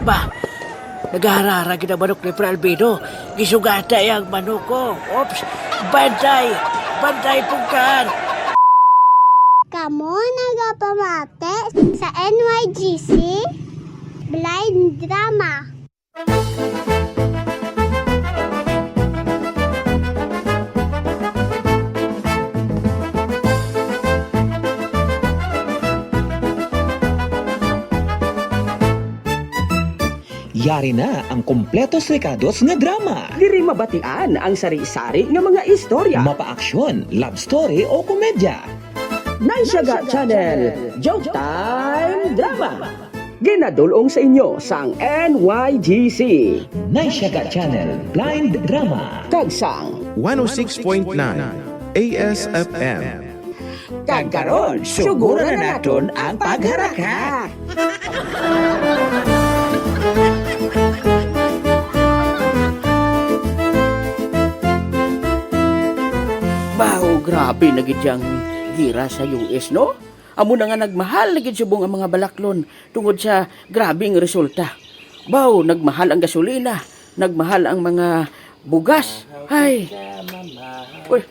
Ba, nagharara kita manok ni Pre Albino. Gisugata yung manok ko. Oops, bantay! Bantay pungkan! Kamu nagapamate sa NYGC Blind Drama. Yari na ang kompletos rekados nga drama. Diri mabatian ang sari-sari nga mga istorya. Mapa-aksyon, love story o komedya. Naisyaga Channel, Joke Time Drama. Ginadulong sa inyo sang NYGC. Naisyaga Channel, Blind Drama. Tagsang 106.9 ASFM. Kagkaron, suguro na naton ang pagharaka. Baho, grabe na gid yang gira sa US, no? Amo na nga nagmahal na gid subong ang mga balaklon tungod sa grabe nga resulta. Baho, nagmahal ang gasolina, nagmahal ang mga bugas. Ay. Uy,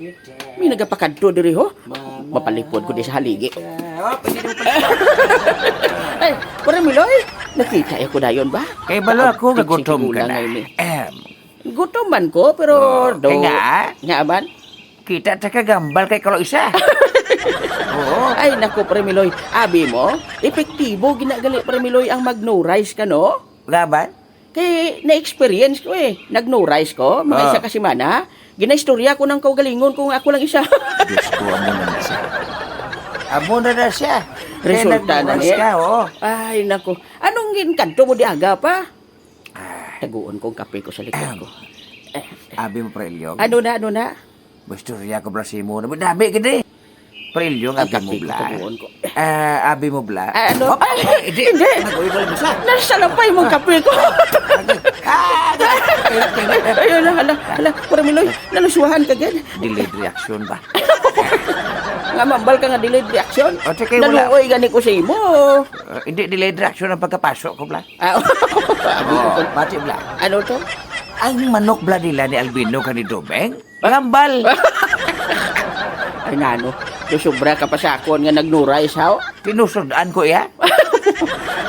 may nagapakadto diri ho. Mapalipod ko di sa haligi. Ay, para Miloy, nakita ko dayon ba? Kay balo ako nagutom ka na. Gutom man ko, pero do. Nga man? Kita ta kagambal kay kalau isa. Oo. Ay, naku, Premiloy. Abi mo, epektibo ginagali, Premiloy, ang mag-no rice ka, no? Laban? Kay na-experience ko eh. Nag-no rice ko, mga isa ka simana. Ginaistorya ko ng kaugalingon kung ako lang isa. Diyos ko, amo na siya. Amo na siya. Resulta na niya. Ka, oh. Ay, naku. Anong ginkanto mo di aga pa? Taguon kong kape ko sa likod ko. Abi mo, Prelyo. Ano na? Basturya ko brasimo na. Dami gini. Prelyo, abi mo bla. Abi mo bla. Ano? Ay, hindi. Nag-uwi ko lang basta. Nasalampay mong kape ko. Ayun na, hala, Paramiloy, nalusuhan ka gan. Delayed reaction ba? Nga mambal ka nga delayed reaction. O, tsaka wala. Naluoy gani ko sa imo. Hindi delayed reaction ang pagkapasok ko bla. Abi ko ko. Pati bla. Ano to? Ang manok bla nila ni Albino ka ni Domeng? Pangambal. Ay nano, sobra ka pa sa akon nga nagnuray sao? Tinusudaan ko ya.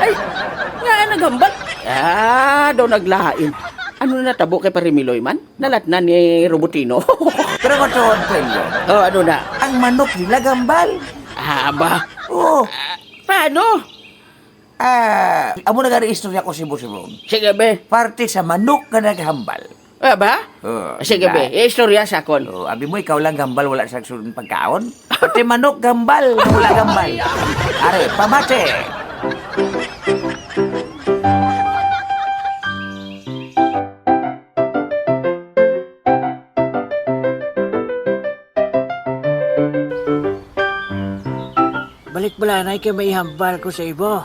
Ay, nga nagambal. Daw naglahain. Ano na tabo kay Parimiloy man? Nalat na ni Robotino. Pero matuod ko yun. Ano na? Ang manok nila gambal. Ba? Oo. Paano? Amo na gari istorya ko si Busibong. Sige be. Parte sa manok na naghambal. Ba? Sige be, istorya sa akon. Abi mo, ikaw lang gambal, wala sa sunod pagkaon. Pati manok gambal, wala gambal. Are, pamate. Balik balanay kay may hambal ko sa ibo.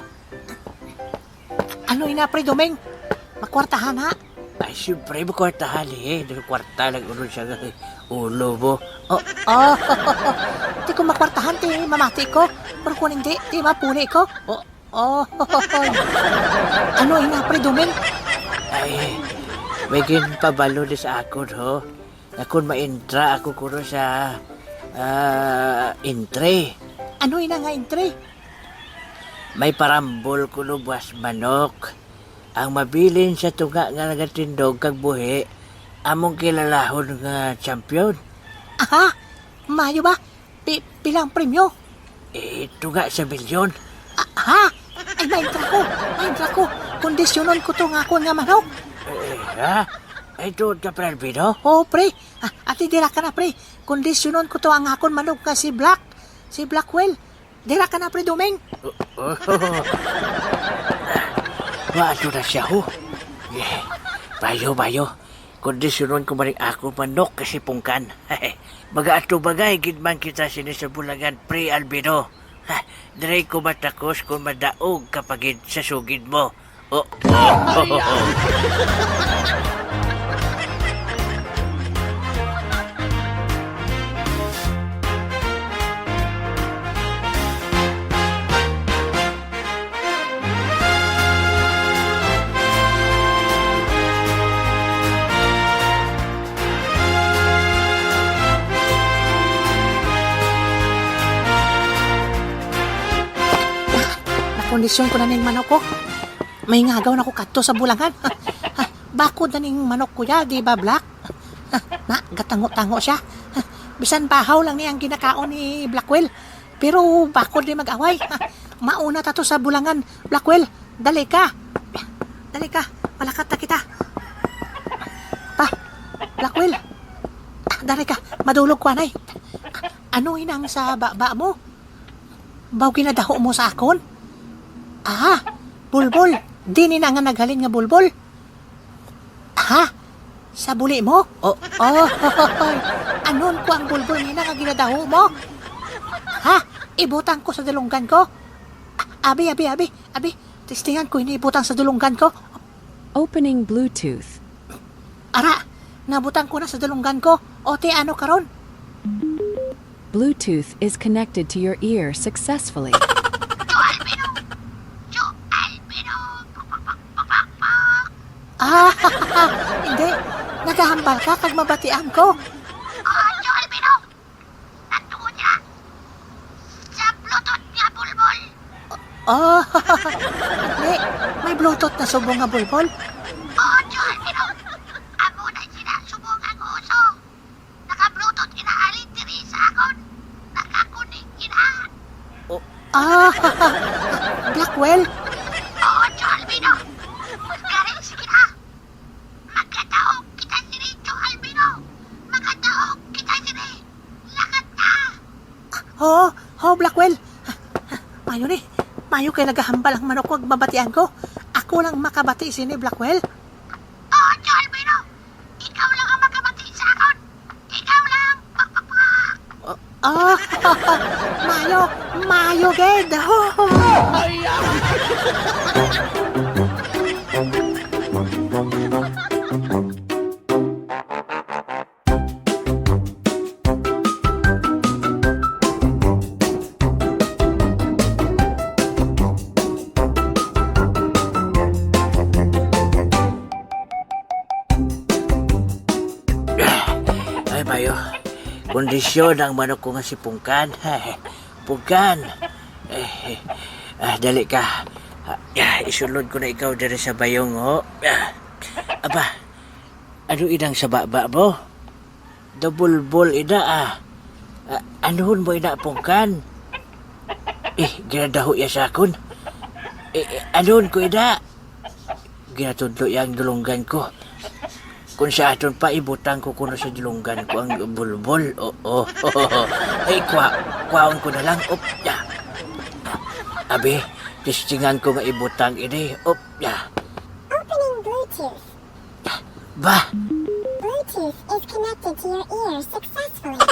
Ano ina, Pre Domeng? Makwartahan ha? Ay, siyempre, makwartahan eh. Dahil kwarta lang ulo siya ng ulo mo. Di ko makwartahan, ti mamati ko. Pero kung hindi, ti mapuli ko. Ano ina, Pre Domeng? Ay, may ginpabalo di sa akon, ho. Akon maintra ako kuno sa intre. Ano ina nga intre? May parambol kuno buwas manok. Ang mabilin sa tunga nga nagatindog kag buhi, among kilalahon nga champion. Aha, mayo ba? Pilang premyo? Tunga sa milyon. Aha, ay maindra ko. Kondisyonon ko to nga ako nga manok. Ha? Ay, doon ka, Pre Albino? Oo, Pre. Ati dira ka na, Pre. Kondisyonon ko to ang akon manok nga si Blackwell. Dira ka na, Pre Domeng. Waano na siya, ho? Bayo. Kondisyonon ko maring ako manok kasi pungkan. Mag-aato bagay, gidman kita sinisabulagan, Pre Albino. Diray ko matakos kung madaog kapag sa sugid mo. kondisyon ko na ning manok ko. May ngagaw na ko kadto sa bulangan. Bakod na ning manok ko ya, di ba, Black? Na, gatango-tango siya. Bisan bahaw lang niyang ginakaon ni Blackwell. Pero bakod di mag-away. Mauna ta to sa bulangan. Blackwell, dali ka. Dali ka, malakat na kita. Pa, Blackwell. Dali ka, madulog ko anay. Ano inang sa baba mo? Baw ginadaho mo sa akon? Ah, bulbol. Di ni na nga naghalin nga bulbol. Ha? Sa buli mo? Oh, anon ko ang bulbol ni na nga ginadaho mo? Ha? Ibutang ko sa dulunggan ko? Abi. Testingan ko inibutang sa dulunggan ko. Opening Bluetooth. Ara, nabutang ko na sa dulunggan ko. O te ano karon? Bluetooth is connected to your ear successfully. Ah, hindi. Nagahambal ka kag mabatian ko. Oh, hindi. May Bluetooth na subong nga bulbol. Ah, Blackwell. Blackwell. Mayo ni. Mayo kay nagahambal ang manok ko ag babatian ko. Ako lang makabati sini Blackwell. Ikaw lang ang makabati sa akon. Ikaw lang. Mayo ged. Ay, Mayo. Kondisyon ang manok ko nga si Pungkan. Pungkan. Dali ka. Isulod ko na ikaw dari sa bayong, ho. Aba, ano idang sa baba mo? Double ball ida, anuhon mo ina, Pungkan? Ginadaho ya sa akon. Anuhon ko ida? Ginatudlo yang dulunggan ko. Kung sa aton pa, ibutang ko kuno sa dulunggan ko ang bulbol. Ay, kwaon ko na lang. Abi, testingan ko nga ibutang ini. Opening Bluetooth. Ba? Bluetooth is connected to your ear successfully.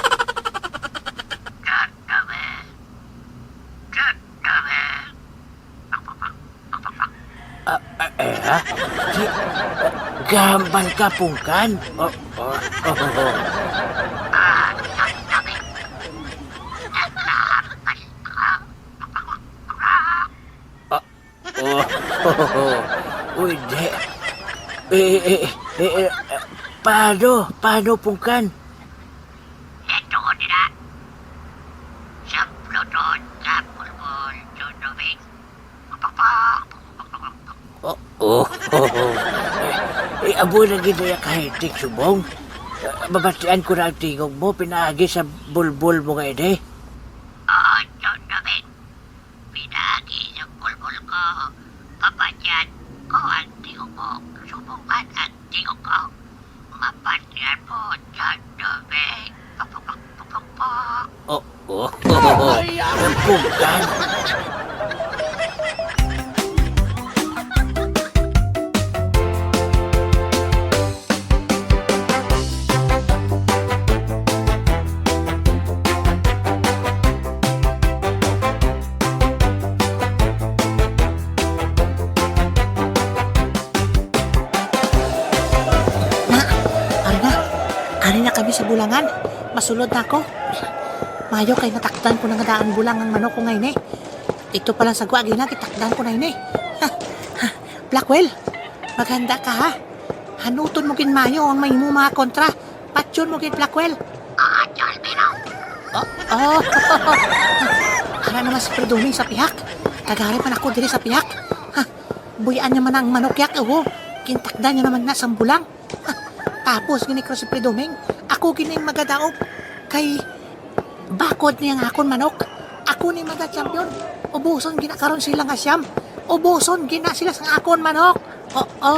Gambal ka, Pungkan? Uy, di. Paano, Pungkan? Ito ko nila. Sa Bluetooth, sa bulbol, tunubig. Abo na ginaya kahitik, subong. Babatian ko na ang tingog mo, pinaagi sa bulbol mo nga ide. Oo, tunubig. Pinagi sa bulbol ko. Papatyan ko ang tingog mo. Subukan ang tingog ko. Mapatyan mo, tunubig. Pungkan. Ari na kami sa bulangan. Masulod na ako. Mayo kay natakdan ko na nga daan bulang ang manok ko ngayon eh. Ito palang sagwa, gitakdan ko na yun eh. Blackwell, maghanda ka ha. Hanuton mo kin Mayo ang may mga kontra. Patyon mo kin Blackwell. Ara naman si Perdumi sa pihak. Kagari man ako diri sa piyak. Ha, buyan niya man ang manok yak, kintakda niya naman na sambulang. Ha, tapos gini ko si Predoming, ako gining magadaog. Kay, bakod niya nga akon manok. Ako ni maga champion. Ubuson gina karon sila nga siyam. Ubuson gina sila sa akon manok. Oo.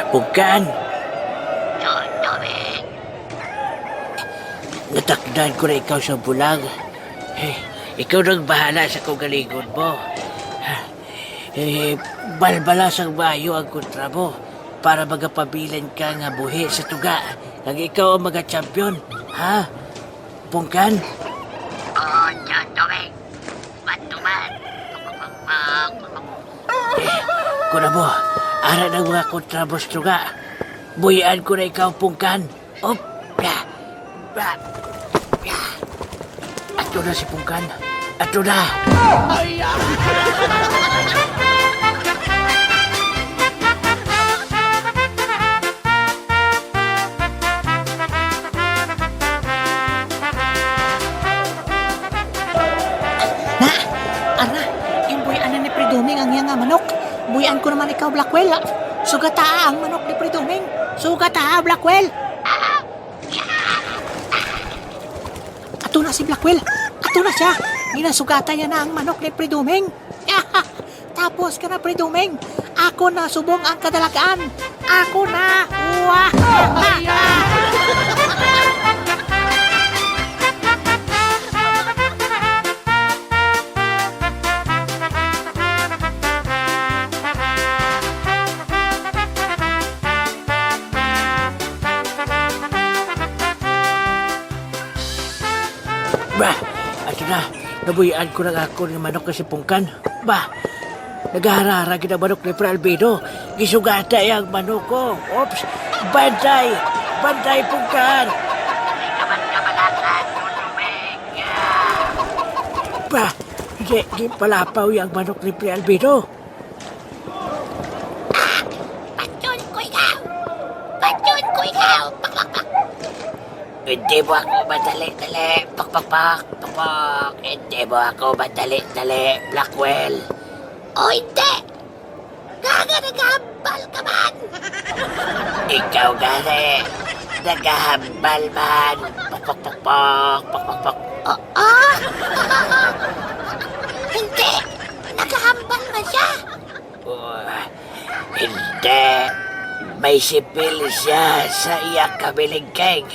Pungkan, John Doming. natakdan ko na ikaw sa bulag. Ikaw nang bahala sa kagalingon mo. Balbalas ang bayo ang kontra mo para magapabilan ka nga buhi sa tuga. Kag ikaw ang mga-champion. Ha? Pungkan? Oo, John Doming. Matuman. Kuna mo, ara ng mga kontrabos tuga. Buhian ko na ikaw, Pungkan. Op! Ya! Ya! Ya! Ato na si Pungkan. Ato na! Na, ara, yung buyan na ni Predoming ang iyang nga manok. Buyan ko naman ikaw, Blackwell. Sugata ang manok ni Predoming. Sugata, Blackwell. Ato na si Blackwell. Ato na siya. Ginasugata niya na ang manok ni Predoming. Tapos ka na, Predoming. Ako na subong ang kadalagaan. Ako na. Wah! Bah! Ato na! Nabuhian ko na ako ng manok na si Pungkan. Bah! Nagharara kita manok ni Pre Albedo. Gisugata yung manok ko. Oops! Bantay! Bantay, Pungkan! Naman kabalasan, John Doming. Bah! Di palapaw yung manok ni Pre Albedo. Patyon ko ikaw. Patyon ko ikaw. Pak. Hindi mo ako madali-dali. Pak. Hindi mo ako madali-dali, Blackwell. O hindi. Gaga nag-ahambal ka man. Ikaw gani. Nagahambal man. Pak. Oo. Hindi. Nag-ahambal na siya. Hindi. May sipil siya sa iyak kabilingkeng.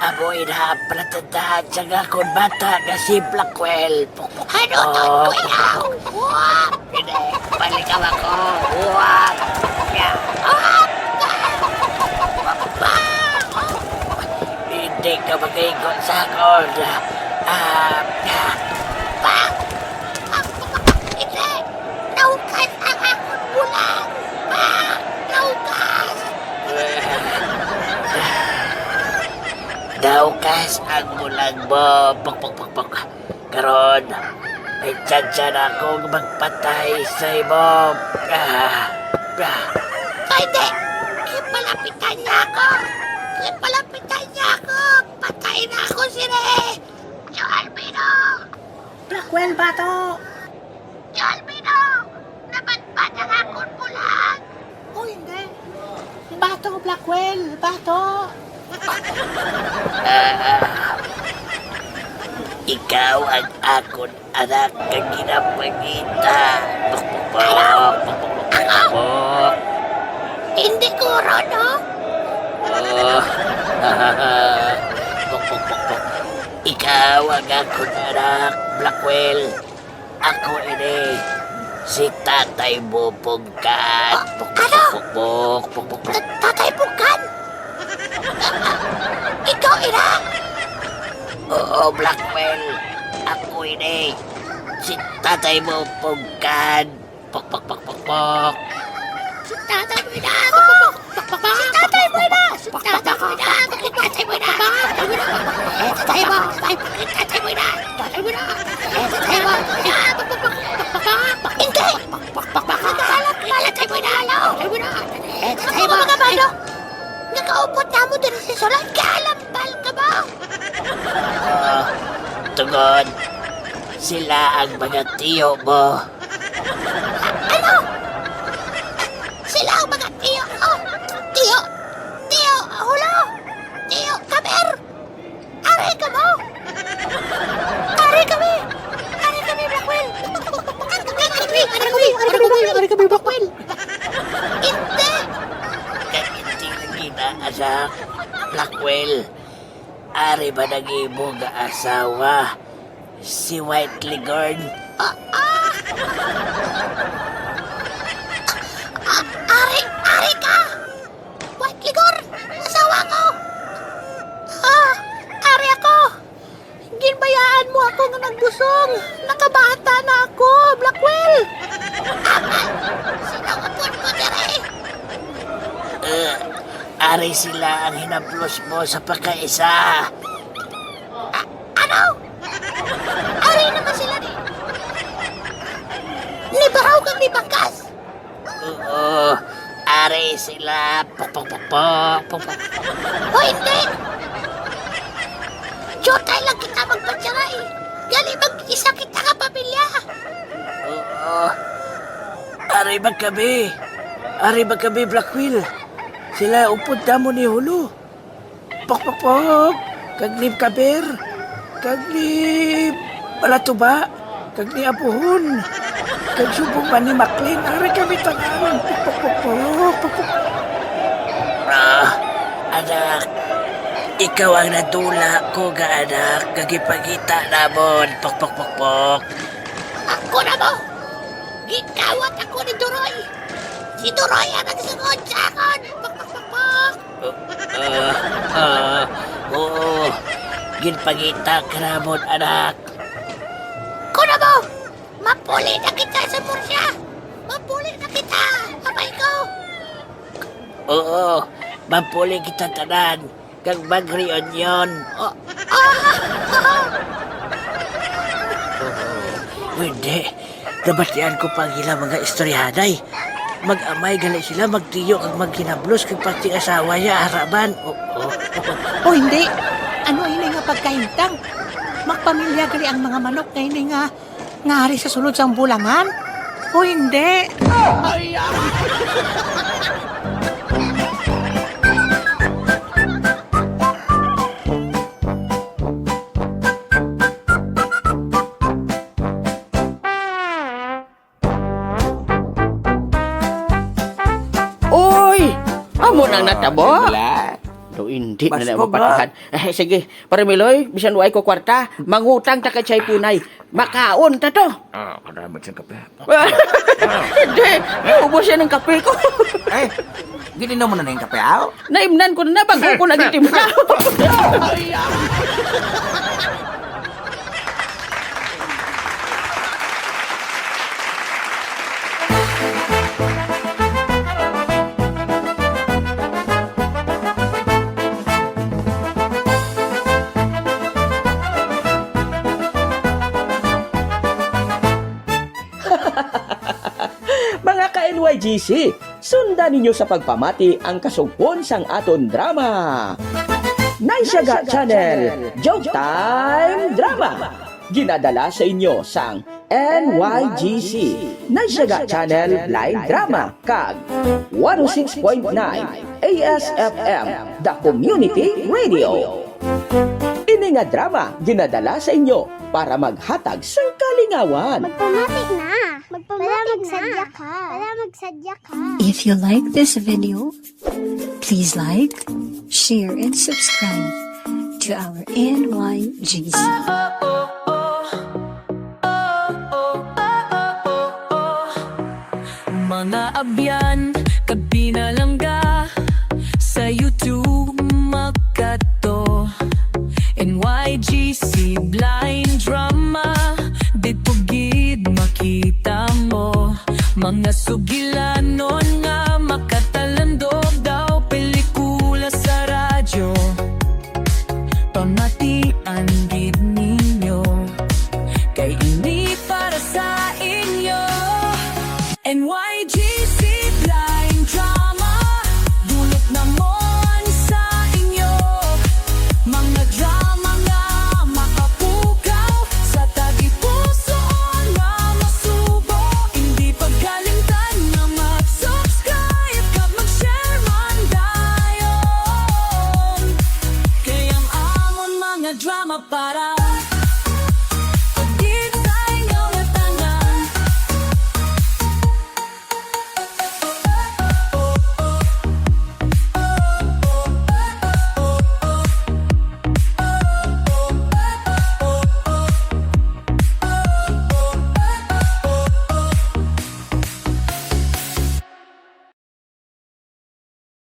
Amo inaaplatadahan sa nga kung bata nga si Blackwell. Ano to ikaw? Hindi. Balikaw ako. Huwag. Hindi ka mag-igot sa akin. Hindi. Naukas ang akong bulang. Naukas. Naukas ang bulag mo. Pak. Karon, may tsansya na akong magpatay sa imo. Hindi. Ipalapitan niya ako. Patayin na ako sila. Joe Albino. Blackwell, bato. Joe Albino. Nabatbat ang akong bulang. O hindi. Bato, Blackwell. Bato. Ikaw ang akon anak kang ginapagita. Pak. Hindi ko no? Pak. Ikaw ang akon anak, Blackwell. Ako ini si Tatay mo, Pungkan. Pak. Tatay Pungkan? Ikaw, ina? Oo, Blackwell. Ako ini si Tatay mo, Pungkan. Pak. Si tatay mo ina! Si tatay mo ina! Si Tatay mo na! Tatay mo na! Tatay mo! Tatay mo na! Tatay mo na! Tatay mo! Hindi! Tatay mo na! Tatay mo mga balo! Nakaupot na mo din si Solan. Kalambal ka ba? Tugon, sila ang mga tiyo mo. Ano? Sila ang mga tiyo. Oh, tiyo! Tiyo! Hulo! Tiyo! Kamer! Aray ka mo! Aray kami! Aray kami, Blackwell! Aray kami, Blackwell! Hindi! Hindi na ginaasak. Blackwell, ari ba nag-ibog asawa? Si White Ligorn? Ari ka! White Ligor! Asawa ko! Ari ako! Ginbayaan mo ako nga nagbusong! Nakabata na ako, Blackwell! Sinangapon ko dere! Ari sila ang hinaplos mo sa pagkaisa. Ano? Ari naman sila ni... Ni Baraw kang ni Bangkas! Oo, ari sila. Pok. O hindi! Jotay lang kita magpatsara eh! Gali mag-isa kita ka pamilya! Oo. Ari ba kami, Blackwell? Sila upod na mo ni Hulo. Pok. Kaglib kaber. Kaglib balatuba. Kagli apuhon. Kagsubong man ni Maclean. Ari kami tangan. Pok. Anak. Ikaw ang nadula ko ga anak. Kagipagita namon. Pok. Ako na mo! Gikawat ako ni Duroy! Si Duroy ang nagsungod sa akin! Pok! Oo. Ginpagita ka namon, anak. Kuna mo! Mapuli na kita sa Murcia! Mapuli na kita! Abay ko! Oo. Mapuli kita tanan. Kag mag-reunion. Hindi. Nabatian ko pang ilang mga istoryahanay. Mag-amay gali sila, magtiyo kag magkinablos kag pati asawa ya haraban. O hindi, ano ini nga pagkaintang? Magpamilya gali ang mga manok na ini nga ngari sa sulod sang bulangan? O hindi? Oy! Amo nang natabo? Wala. Do hindi na Basko na ba? mapatahan. Sige, para Miloy, bisan way ko kwarta, mangutang ta kay Chay Punay. Makaon ta to. Kadamot siyang kape. Hindi, ubos siya ng kape ko. Gininom mo na yung kape, aw? Naimnan ko na, bago ko nagitimpla. Mga ka-NYGC, sundan ninyo sa pagpamati ang kasugpon sang aton drama. Naisyaga Channel, Joke Time Drama. Ginadala sa inyo sang NYGC, Naisyaga Channel Blind Drama, kag 106.9 ASFM, The Community Radio. Ini nga drama ginadala sa inyo para maghatag sang kalingawan. Magpamatic na. Magsadya ka. If you like this video, please like, share, and subscribe to our NYGC. Mga abyan, kabinalangga sa YouTube makato. NYGC Blind Drama, di pugid makita mo. Mga sugilanon nga makatalandog daw pelikula sa pamatian gid ninyo, kay ini para sa inyo. NYGC Blind Drama, dulot namon sa inyo. Mga drama nga makapukaw sa tagipuso nga masubo. Hindi pagkalimtan nga mag-subscribe kag mag-share man dayon. Kay ang amon mga drama para